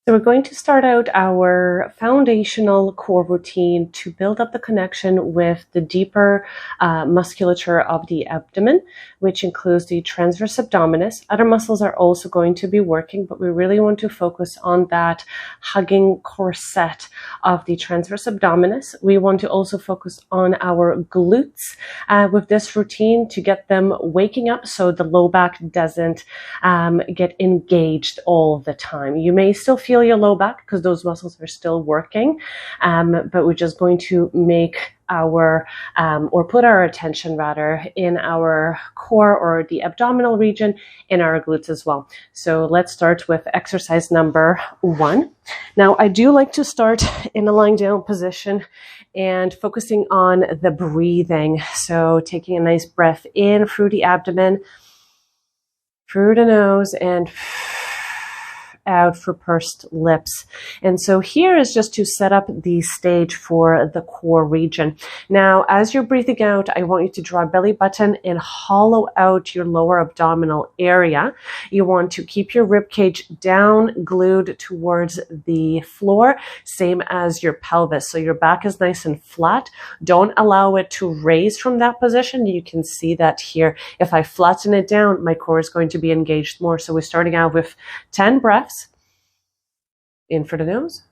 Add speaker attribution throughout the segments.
Speaker 1: So we're going to start out our foundational core routine to build up the connection with the deeper musculature of the abdomen, which includes the transverse abdominis. Other muscles are also going to be working, but we really want to focus on that hugging corset of the transverse abdominis. We want to also focus on our glutes with this routine to get them waking up so the low back doesn't get engaged all the time. You may still feel your low back because those muscles are still working, but we're just going to make our or put our attention rather in our core or the abdominal region, in our glutes as well. So let's start with exercise number 1. Now I do like to start in a lying down position and focusing on the breathing. So taking a nice breath in through the abdomen, through the nose, and out for pursed lips. And so here is just to set up the stage for the core region. Now, as you're breathing out, I want you to draw a belly button and hollow out your lower abdominal area. You want to keep your rib cage down, glued towards the floor, same as your pelvis. So your back is nice and flat. Don't allow it to raise from that position. You can see that here. If I flatten it down, my core is going to be engaged more. So we're starting out with 10 breaths. In for the nose,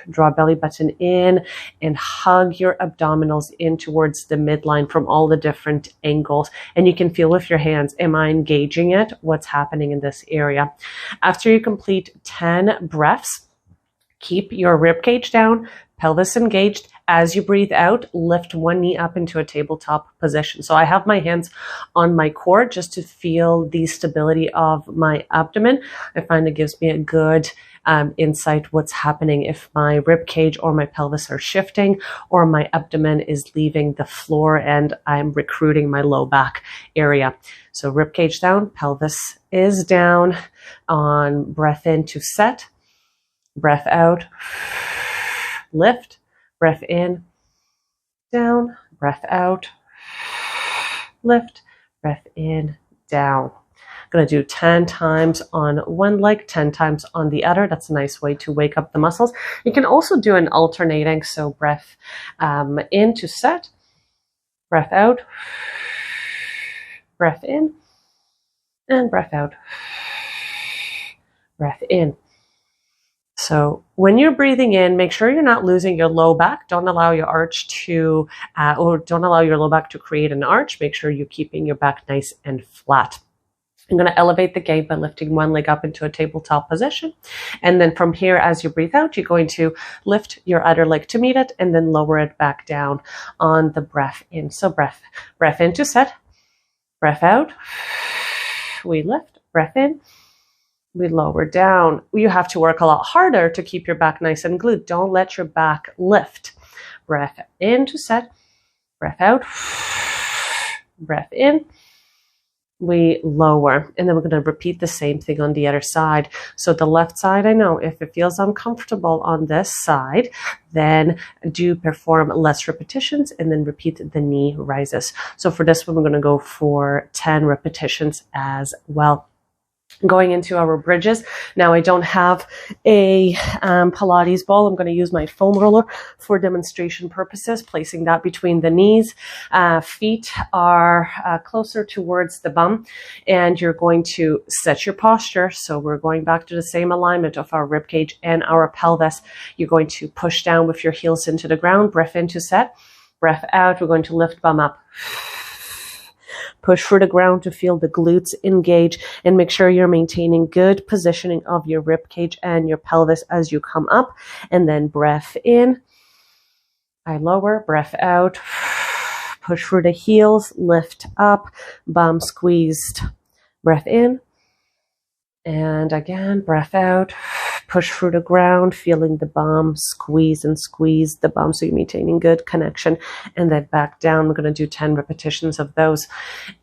Speaker 1: draw belly button in and hug your abdominals in towards the midline from all the different angles. And you can feel with your hands, am I engaging it? What's happening in this area? After you complete 10 breaths, keep your rib cage down, pelvis engaged. As you breathe out, lift one knee up into a tabletop position. So I have my hands on my core just to feel the stability of my abdomen. I find it gives me a good insight what's happening if my rib cage or my pelvis are shifting or my abdomen is leaving the floor and I'm recruiting my low back area. So rib cage down, pelvis is down. On breath in to set, breath out, lift, breath in, down, breath out, lift, breath in, down. I'm going to do 10 times on one leg, 10 times on the other. That's a nice way to wake up the muscles. You can also do an alternating, so breath in to set, breath out, breath in, and breath out, breath in. So when you're breathing in, make sure you're not losing your low back. Don't allow your arch to, or don't allow your low back to create an arch. Make sure you're keeping your back nice and flat. I'm going to elevate the gait by lifting one leg up into a tabletop position. And then from here, as you breathe out, you're going to lift your other leg to meet it and then lower it back down on the breath in. So breath in to set, breath out. We lift, breath in. We lower down. You have to work a lot harder to keep your back nice and glued. Don't let your back lift. Breath in to set, breath out, breath in. We lower, and then we're going to repeat the same thing on the other side. So the left side, I know if it feels uncomfortable on this side, then do perform less repetitions and then repeat the knee rises. So for this one, we're going to go for 10 repetitions as well. Going into our bridges. Now I don't have a Pilates ball. I'm going to use my foam roller for demonstration purposes, placing that between the knees. Feet are closer towards the bum, and you're going to set your posture. So we're going back to the same alignment of our rib cage and our pelvis. You're going to push down with your heels into the ground. Breath in to set, breath out. We're going to lift bum up. Push through the ground to feel the glutes engage, and make sure you're maintaining good positioning of your rib cage and your pelvis as you come up. And then breath in, I lower, breath out, push through the heels, lift up, bum squeezed, breath in, and again, breath out, push through the ground, feeling the bum squeeze and squeeze the bum so you're maintaining good connection, and then back down. We're going to do 10 repetitions of those.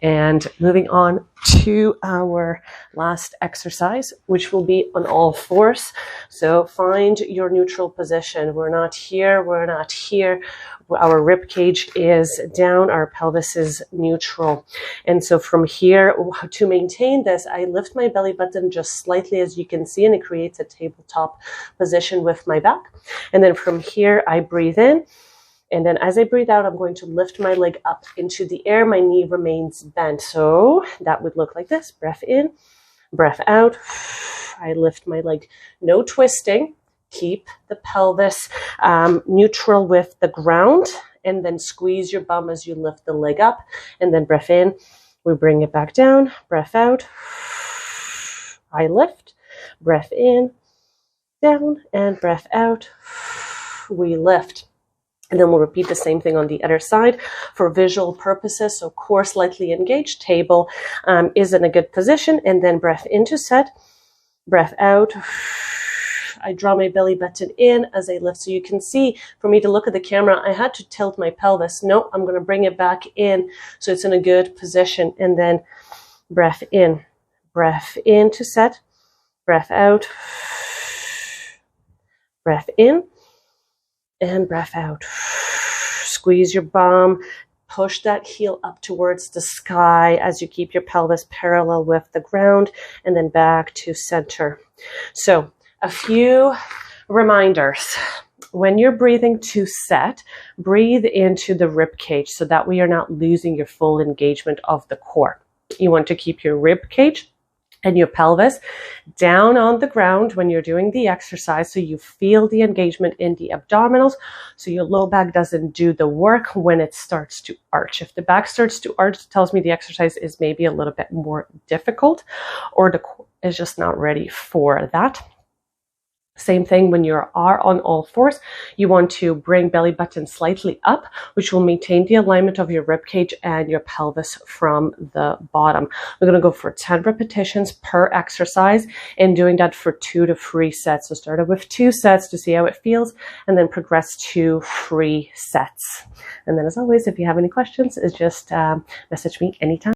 Speaker 1: And moving on to our last exercise, which will be on all fours. So find your neutral position. We're not here, we're not here. Our rib cage is down, our pelvis is neutral. And so from here, to maintain this, I lift my belly button just slightly, as you can see, and it creates a tabletop position with my back. And then from here, I breathe in. And then as I breathe out, I'm going to lift my leg up into the air. My knee remains bent. So that would look like this. Breath in, breath out. I lift my leg, no twisting. Keep the pelvis neutral with the ground, and then squeeze your bum as you lift the leg up. And then breath in, we bring it back down. Breath out. I lift. Breath in, down, and breath out. We lift. And then we'll repeat the same thing on the other side for visual purposes. So core slightly engaged, table is in a good position. And then breath in to set, breath out. I draw my belly button in as I lift. So you can see, for me to look at the camera, I had to tilt my pelvis. No, I'm going to bring it back in so it's in a good position. And then breath in to set, breath out, breath in, and breath out. Squeeze your bum, push that heel up towards the sky as you keep your pelvis parallel with the ground, and then back to center. So a few reminders. When you're breathing to set, breathe into the rib cage so that way you're not losing your full engagement of the core. You want to keep your rib cage and your pelvis down on the ground when you're doing the exercise, so you feel the engagement in the abdominals, so your low back doesn't do the work when it starts to arch. If the back starts to arch, it tells me the exercise is maybe a little bit more difficult, or the core is just not ready for that. Same thing when you are on all fours. You want to bring belly button slightly up, which will maintain the alignment of your rib cage and your pelvis from the bottom. We're going to go for 10 repetitions per exercise, and doing that for 2 to 3 sets. So start with 2 sets to see how it feels, and then progress to 3 sets. And then as always, if you have any questions, just message me anytime.